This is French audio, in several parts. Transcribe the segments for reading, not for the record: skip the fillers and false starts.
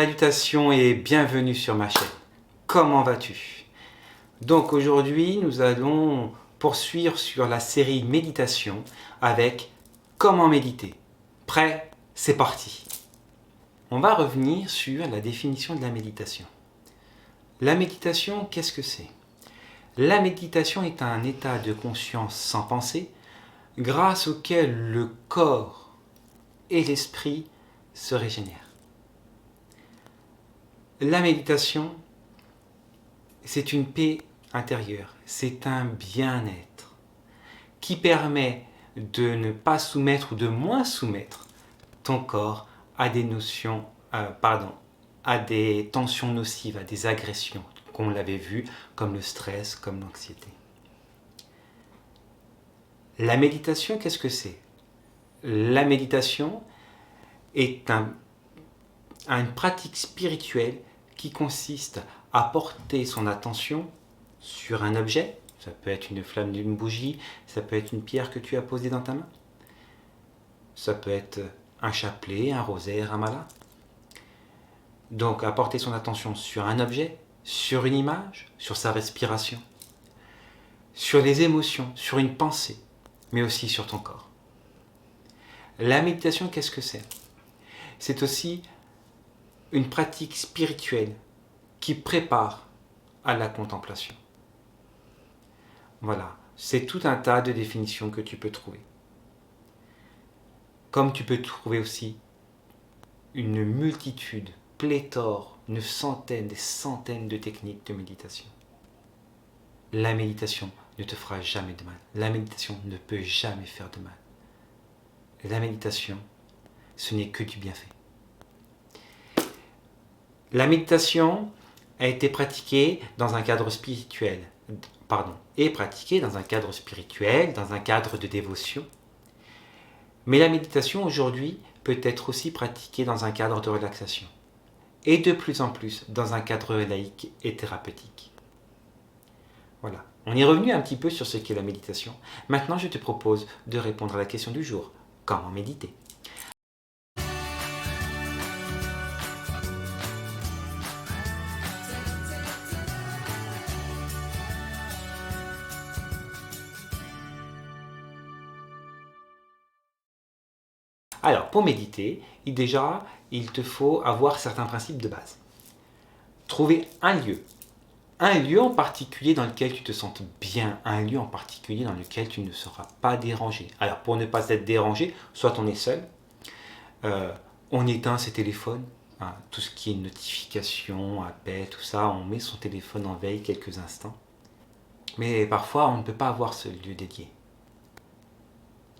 Salutations et bienvenue sur ma chaîne. Comment vas-tu? Donc aujourd'hui, nous allons poursuivre sur la série méditation avec comment méditer. Prêt? C'est parti. On va revenir sur la définition de la méditation. La méditation, qu'est-ce que c'est? La méditation est un état de conscience sans pensée grâce auquel le corps et l'esprit se régénèrent. La méditation, c'est une paix intérieure, c'est un bien-être qui permet de ne pas soumettre ou de moins soumettre ton corps à des notions, à des tensions nocives, à des agressions, comme on l'avait vu, comme le stress, comme l'anxiété. La méditation, qu'est-ce que c'est? La méditation est une pratique spirituelle qui consiste à porter son attention sur un objet. Ça peut être une flamme d'une bougie, ça peut être une pierre que tu as posée dans ta main, ça peut être un chapelet, un rosaire, un mala. Donc à porter son attention sur un objet, sur une image, sur sa respiration, sur les émotions, sur une pensée, mais aussi sur ton corps. La méditation, qu'est-ce que c'est? C'est aussi une pratique spirituelle qui prépare à la contemplation. Voilà, c'est tout un tas de définitions que tu peux trouver. Comme tu peux trouver aussi une multitude, pléthore, une centaine, des centaines de techniques de méditation. La méditation ne te fera jamais de mal. La méditation ne peut jamais faire de mal. La méditation, ce n'est que du bienfait. La méditation a été pratiquée dans un cadre spirituel, est pratiquée dans un cadre spirituel, dans un cadre de dévotion. Mais la méditation aujourd'hui peut être aussi pratiquée dans un cadre de relaxation. Et de plus en plus dans un cadre laïque et thérapeutique. Voilà, on est revenu un petit peu sur ce qu'est la méditation. Maintenant, je te propose de répondre à la question du jour. Comment méditer? Alors, pour méditer, il te faut avoir certains principes de base. Trouver un lieu en particulier dans lequel tu te sentes bien, un lieu en particulier dans lequel tu ne seras pas dérangé. Alors, pour ne pas être dérangé, soit on est seul, on éteint ses téléphones, hein, tout ce qui est notification, appel, tout ça, on met son téléphone en veille quelques instants. Mais parfois, on ne peut pas avoir ce lieu dédié.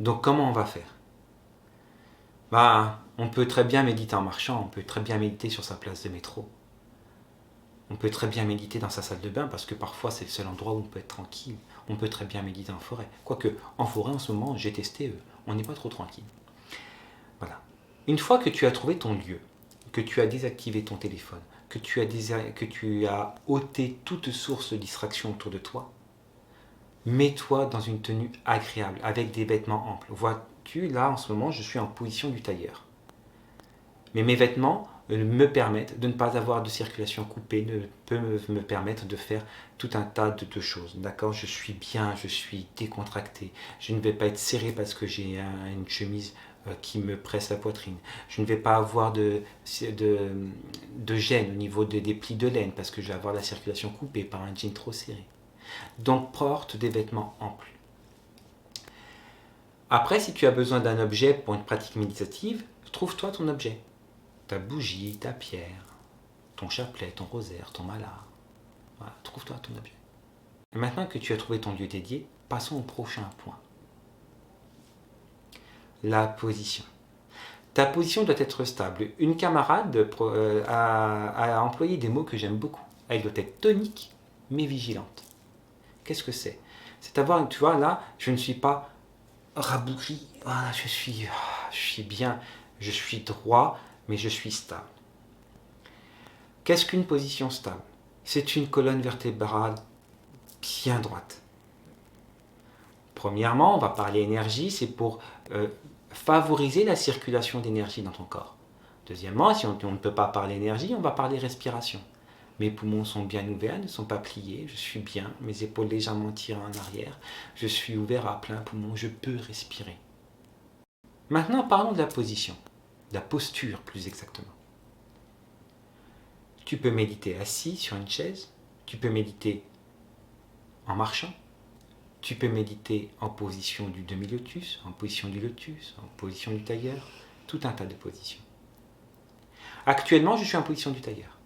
Donc, comment on va faire? On peut très bien méditer en marchant, on peut très bien méditer sur sa place de métro. On peut très bien méditer dans sa salle de bain parce que parfois c'est le seul endroit où on peut être tranquille. On peut très bien méditer en forêt. Quoique, en forêt en ce moment, j'ai testé, on n'est pas trop tranquille. Voilà. Une fois que tu as trouvé ton lieu, que tu as désactivé ton téléphone, que tu as ôté toute source de distraction autour de toi, mets-toi dans une tenue agréable, avec des vêtements amples. Vois-tu, là en ce moment, je suis en position du tailleur. Mais mes vêtements me permettent de ne pas avoir de circulation coupée, me permettre de faire tout un tas de choses. D'accord? Je suis bien, je suis décontracté. Je ne vais pas être serré parce que j'ai une chemise qui me presse la poitrine. Je ne vais pas avoir de gêne au niveau des plis de laine parce que je vais avoir la circulation coupée par un jean trop serré. Donc porte des vêtements amples. Après, si tu as besoin d'un objet pour une pratique méditative, trouve-toi ton objet. Ta bougie, ta pierre, ton chapelet, ton rosaire, ton mala. Voilà, trouve-toi ton objet. Et maintenant que tu as trouvé ton lieu dédié, passons au prochain point. La position. Ta position doit être stable. Une camarade a employé des mots que j'aime beaucoup. Elle doit être tonique, mais vigilante. Qu'est-ce que c'est? C'est avoir, tu vois, là, je ne suis pas rabougri. Voilà, je suis bien, je suis droit, mais je suis stable. Qu'est-ce qu'une position stable? C'est une colonne vertébrale bien droite. Premièrement, on va parler énergie, c'est pour favoriser la circulation d'énergie dans ton corps. Deuxièmement, si on ne peut pas parler énergie, on va parler respiration. Mes poumons sont bien ouverts, ne sont pas pliés, je suis bien, mes épaules légèrement tirées en arrière, je suis ouvert à plein poumon, je peux respirer. Maintenant, parlons de la position, de la posture plus exactement. Tu peux méditer assis sur une chaise, tu peux méditer en marchant, tu peux méditer en position du demi-lotus, en position du lotus, en position du tailleur, tout un tas de positions. Actuellement, je suis en position du tailleur.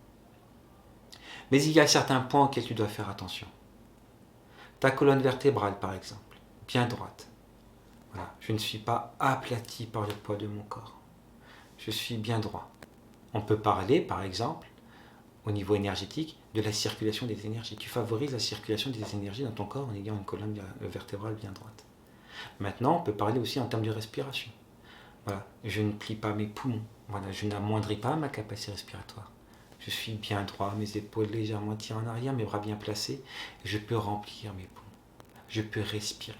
Mais il y a certains points auxquels tu dois faire attention. Ta colonne vertébrale, par exemple, bien droite. Voilà, je ne suis pas aplati par le poids de mon corps. Je suis bien droit. On peut parler, par exemple, au niveau énergétique, de la circulation des énergies. Tu favorises la circulation des énergies dans ton corps en ayant une colonne vertébrale bien droite. Maintenant, on peut parler aussi en termes de respiration. Voilà, je ne plie pas mes poumons. Voilà, je n'amoindris pas ma capacité respiratoire. Je suis bien droit, mes épaules légèrement tirées en arrière, mes bras bien placés. Et je peux remplir mes poumons. Je peux respirer.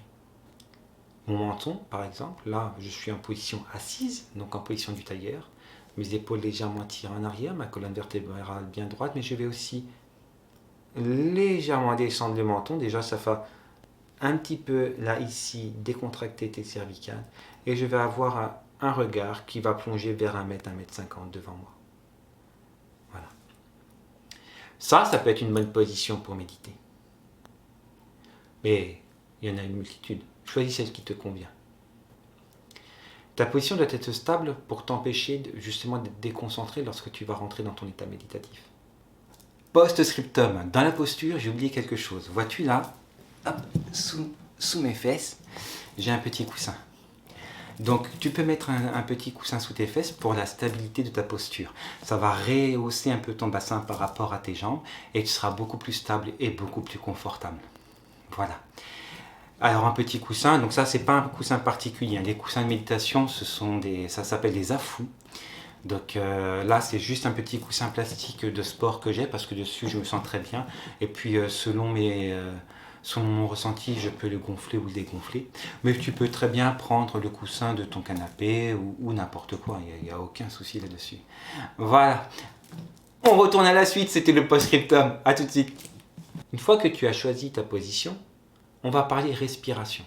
Mon menton, par exemple, là, je suis en position assise, donc en position du tailleur. Mes épaules légèrement tirées en arrière, ma colonne vertébrale bien droite, mais je vais aussi légèrement descendre le menton. Déjà, ça fait un petit peu, là, ici, décontracter tes cervicales. Et je vais avoir un regard qui va plonger vers 1 mètre, 1,50 m devant moi. Voilà. Ça peut être une bonne position pour méditer. Mais il y en a une multitude. Choisis celle qui te convient. Ta position doit être stable pour t'empêcher justement d'être déconcentré lorsque tu vas rentrer dans ton état méditatif. Post-scriptum, dans la posture, j'ai oublié quelque chose. Vois-tu là, hop, sous mes fesses, j'ai un petit coussin. Donc tu peux mettre un petit coussin sous tes fesses pour la stabilité de ta posture. Ça va rehausser un peu ton bassin par rapport à tes jambes et tu seras beaucoup plus stable et beaucoup plus confortable. Voilà. Alors un petit coussin, donc ça c'est pas un coussin particulier. Les coussins de méditation, ça s'appelle des afous. Donc là c'est juste un petit coussin plastique de sport que j'ai parce que dessus je me sens très bien. Et puis selon mon ressenti, je peux le gonfler ou le dégonfler. Mais tu peux très bien prendre le coussin de ton canapé ou n'importe quoi. Il n'y a aucun souci là-dessus. Voilà. On retourne à la suite, c'était le post-scriptum. A tout de suite. Une fois que tu as choisi ta position, on va parler respiration.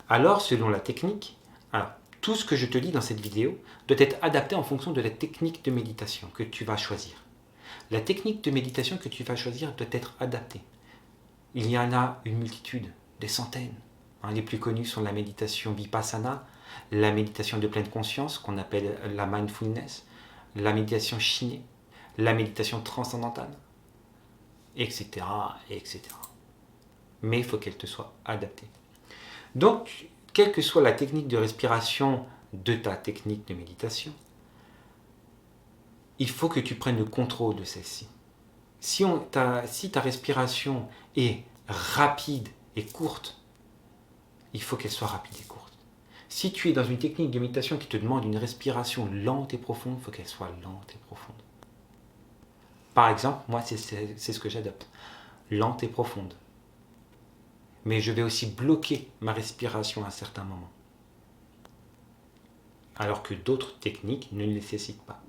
Alors, selon la technique, tout ce que je te dis dans cette vidéo doit être adapté en fonction de la technique de méditation que tu vas choisir. La technique de méditation que tu vas choisir doit être adaptée. Il y en a une multitude, des centaines. Les plus connus sont la méditation vipassana, la méditation de pleine conscience qu'on appelle la mindfulness, la méditation shinée, la méditation transcendantale, etc., etc. Mais il faut qu'elle te soit adaptée. Donc, quelle que soit la technique de respiration de ta technique de méditation, il faut que tu prennes le contrôle de celle-ci. Si ta respiration est rapide et courte, il faut qu'elle soit rapide et courte. Si tu es dans une technique de méditation qui te demande une respiration lente et profonde, il faut qu'elle soit lente et profonde. Par exemple, moi, c'est ce que j'adopte. Lente et profonde. Mais je vais aussi bloquer ma respiration à certains moments. Alors que d'autres techniques ne le nécessitent pas.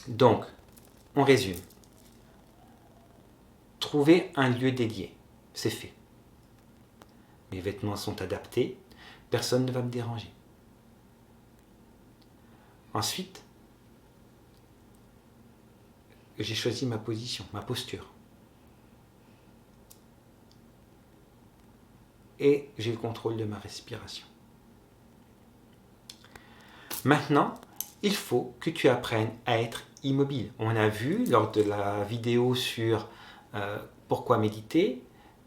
Donc, on résume. Trouver un lieu dédié, c'est fait. Mes vêtements sont adaptés, personne ne va me déranger. Ensuite, j'ai choisi ma position, ma posture. Et j'ai le contrôle de ma respiration. Maintenant, il faut que tu apprennes à être immobile. On a vu lors de la vidéo sur pourquoi méditer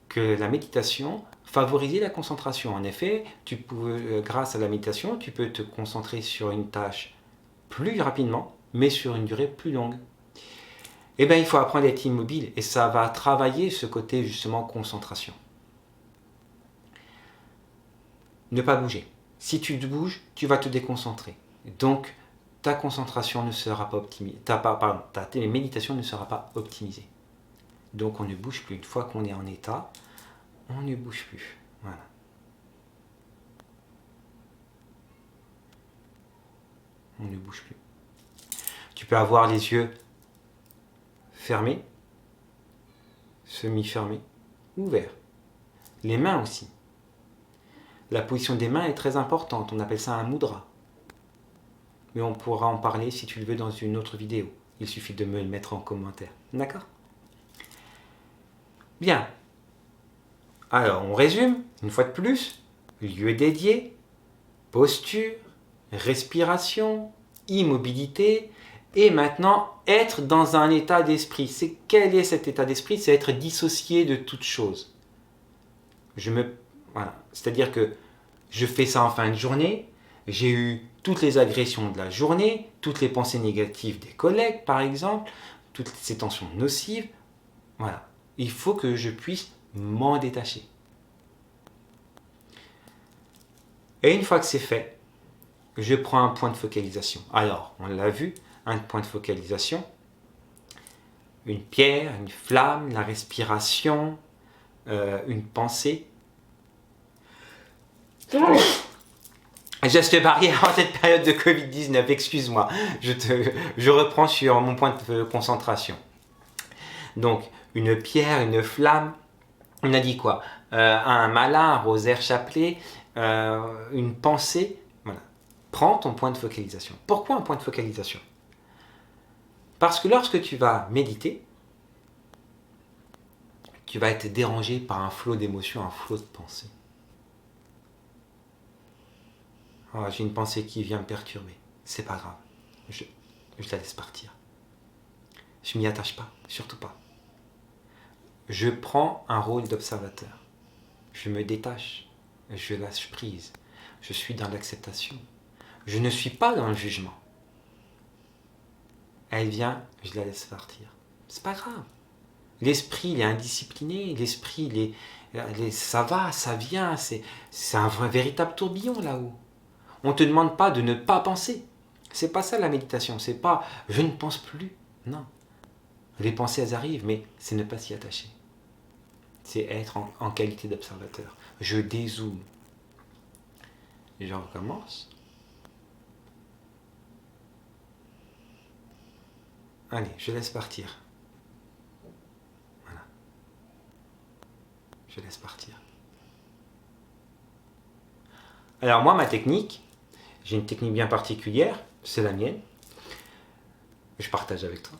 que la méditation favorisait la concentration. En effet, grâce à la méditation, tu peux te concentrer sur une tâche plus rapidement, mais sur une durée plus longue. Eh bien, il faut apprendre à être immobile et ça va travailler ce côté justement concentration. Ne pas bouger. Si tu te bouges, tu vas te déconcentrer. Donc, ta concentration ne sera pas optimisée. Ta méditation ne sera pas optimisée. Donc, on ne bouge plus. Une fois qu'on est en état, on ne bouge plus. Voilà. on ne bouge plus. Tu peux avoir les yeux fermés, semi-fermés, ouverts. Les mains aussi. La position des mains est très importante, on appelle ça un mudra. Mais on pourra en parler si tu le veux dans une autre vidéo. Il suffit de me le mettre en commentaire. D'accord? Bien. Alors, on résume, une fois de plus. Lieu dédié, posture, respiration, immobilité, et maintenant, être dans un état d'esprit. Quel est cet état d'esprit? C'est être dissocié de toute chose. Voilà. C'est-à-dire que je fais ça en fin de journée, j'ai eu toutes les agressions de la journée, toutes les pensées négatives des collègues, par exemple, toutes ces tensions nocives. Voilà. Il faut que je puisse m'en détacher. Et une fois que c'est fait, je prends un point de focalisation. Alors, on l'a vu, un point de focalisation, une pierre, une flamme, la respiration, une pensée. Geste barrière en cette période de Covid-19, excuse-moi, je reprends sur mon point de concentration. Donc, une pierre, une flamme, on a dit quoi? Un malin, un rosaire chapelet, une pensée. Voilà. Prends ton point de focalisation. Pourquoi un point de focalisation? Parce que lorsque tu vas méditer, tu vas être dérangé par un flot d'émotions, un flot de pensées. Oh, j'ai une pensée qui vient me perturber. C'est pas grave. Je la laisse partir. Je m'y attache pas, surtout pas. Je prends un rôle d'observateur. Je me détache. Je lâche prise. Je suis dans l'acceptation. Je ne suis pas dans le jugement. Elle vient, je la laisse partir. C'est pas grave. L'esprit, il est indiscipliné. L'esprit, ça va, ça vient. C'est un véritable tourbillon là-haut. On ne te demande pas de ne pas penser. C'est pas ça la méditation. C'est pas je ne pense plus. Non. Les pensées, elles arrivent, mais c'est ne pas s'y attacher. C'est être en qualité d'observateur. Je dézoome. Et je recommence. Allez, je laisse partir. Voilà. Je laisse partir. Alors moi, ma technique, j'ai une technique bien particulière, c'est la mienne. Je partage avec toi.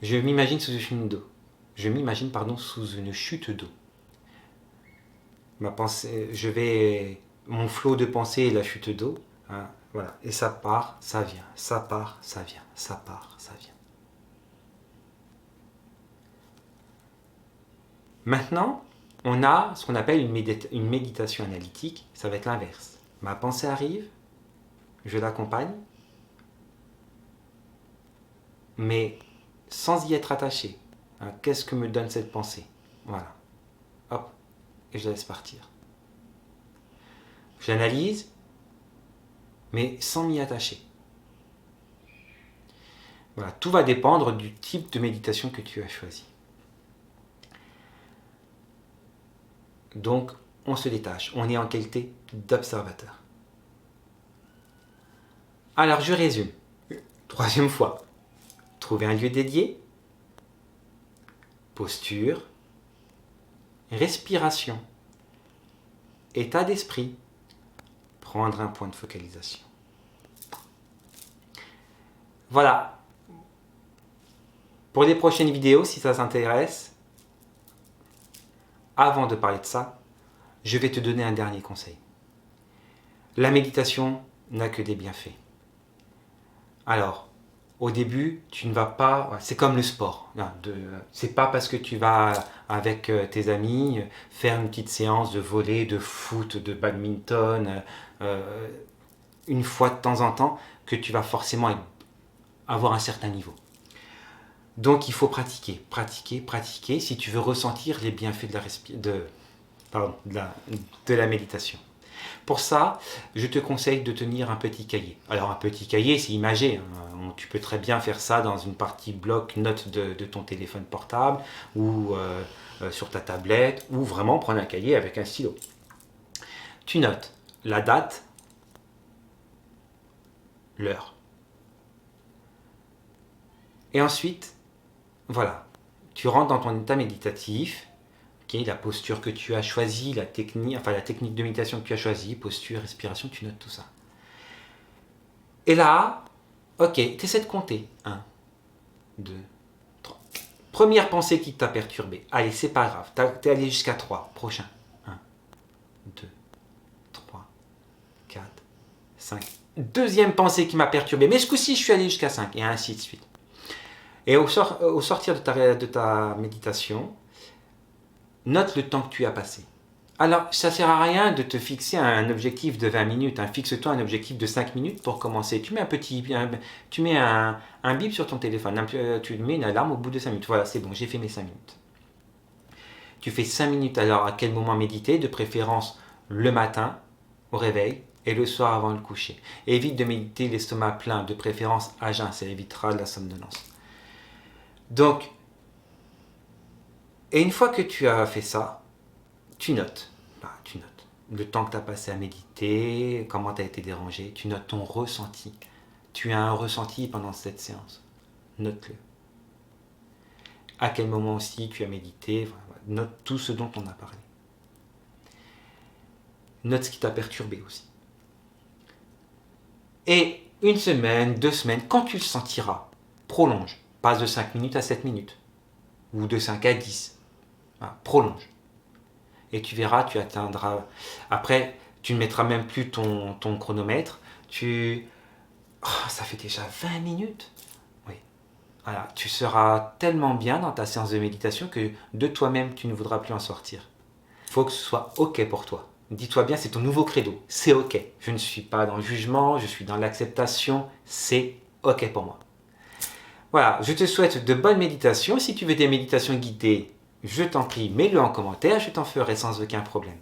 Je m'imagine sous une chute d'eau. Sous une chute d'eau. Ma pensée, mon flot de pensée est la chute d'eau. Hein, voilà. Et ça part, ça vient. Ça part, ça vient. Ça part, ça vient. Maintenant, on a ce qu'on appelle une méditation analytique. Ça va être l'inverse. Ma pensée arrive, je l'accompagne, mais sans y être attaché. Hein, qu'est-ce que me donne cette pensée? Voilà. Hop. Et je la laisse partir. J'analyse, mais sans m'y attacher. Voilà, tout va dépendre du type de méditation que tu as choisi. Donc, on se détache, on est en qualité d'observateur. Alors, je résume. Troisième fois. Trouver un lieu dédié, posture, respiration, état d'esprit, prendre un point de focalisation. Voilà. Pour les prochaines vidéos, si ça t'intéresse, avant de parler de ça, je vais te donner un dernier conseil. La méditation n'a que des bienfaits. Alors, au début, tu ne vas pas... C'est comme le sport. C'est pas parce que tu vas avec tes amis faire une petite séance de volley, de foot, de badminton, une fois de temps en temps, que tu vas forcément avoir un certain niveau. Donc il faut pratiquer, pratiquer, pratiquer si tu veux ressentir les bienfaits de la méditation. Pour ça, je te conseille de tenir un petit cahier. Alors un petit cahier, c'est imagé. Hein. Tu peux très bien faire ça dans une partie bloc-notes de ton téléphone portable ou sur ta tablette ou vraiment prendre un cahier avec un stylo. Tu notes la date, l'heure. Et ensuite, voilà, tu rentres dans ton état méditatif, okay, la posture que tu as choisie, la technique de méditation que tu as choisie, posture, respiration, tu notes tout ça. Et là, ok, tu essaies de compter. 1, 2, 3. Première pensée qui t'a perturbé. Allez, c'est pas grave, t'es allé jusqu'à 3. Prochain. 1, 2, 3, 4, 5. Deuxième pensée qui m'a perturbé. Mais ce coup-ci, je suis allé jusqu'à 5. Et ainsi de suite. Et au sortir de ta méditation, note le temps que tu as passé. Alors, ça ne sert à rien de te fixer un objectif de 20 minutes. Fixe-toi un objectif de 5 minutes pour commencer. Tu mets un bip sur ton téléphone. Tu mets une alarme au bout de 5 minutes. Voilà, c'est bon, j'ai fait mes 5 minutes. Tu fais 5 minutes. Alors, à quel moment méditer? De préférence le matin, au réveil, et le soir avant le coucher. Et évite de méditer l'estomac plein, de préférence à jeun. Ça évitera la somnolence. Donc, et une fois que tu as fait ça, tu notes. Tu notes le temps que tu as passé à méditer, comment tu as été dérangé, tu notes ton ressenti. Tu as un ressenti pendant cette séance. Note-le. À quel moment aussi tu as médité, note tout ce dont on a parlé. Note ce qui t'a perturbé aussi. Et 1 semaine, 2 semaines, quand tu le sentiras, prolonge. Passe de 5 minutes à 7 minutes. Ou de 5 à 10. Prolonge. Et tu verras, tu atteindras. Après, tu ne mettras même plus ton chronomètre. Ça fait déjà 20 minutes. Oui. Voilà, tu seras tellement bien dans ta séance de méditation que de toi-même, tu ne voudras plus en sortir. Il faut que ce soit OK pour toi. Dis-toi bien, c'est ton nouveau credo. C'est OK. Je ne suis pas dans le jugement, je suis dans l'acceptation. C'est OK pour moi. Voilà, je te souhaite de bonnes méditations. Si tu veux des méditations guidées, je t'en prie, mets-le en commentaire, je t'en ferai sans aucun problème.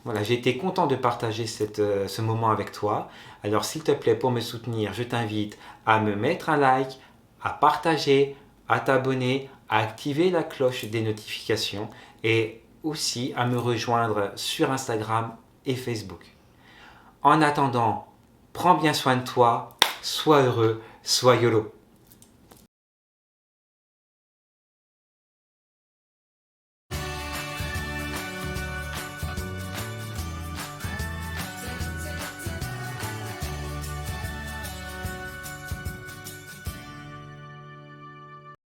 Voilà, j'ai été content de partager ce moment avec toi. Alors s'il te plaît, pour me soutenir, je t'invite à me mettre un like, à partager, à t'abonner, à activer la cloche des notifications et aussi à me rejoindre sur Instagram et Facebook. En attendant, prends bien soin de toi, sois heureux, sois YOLO.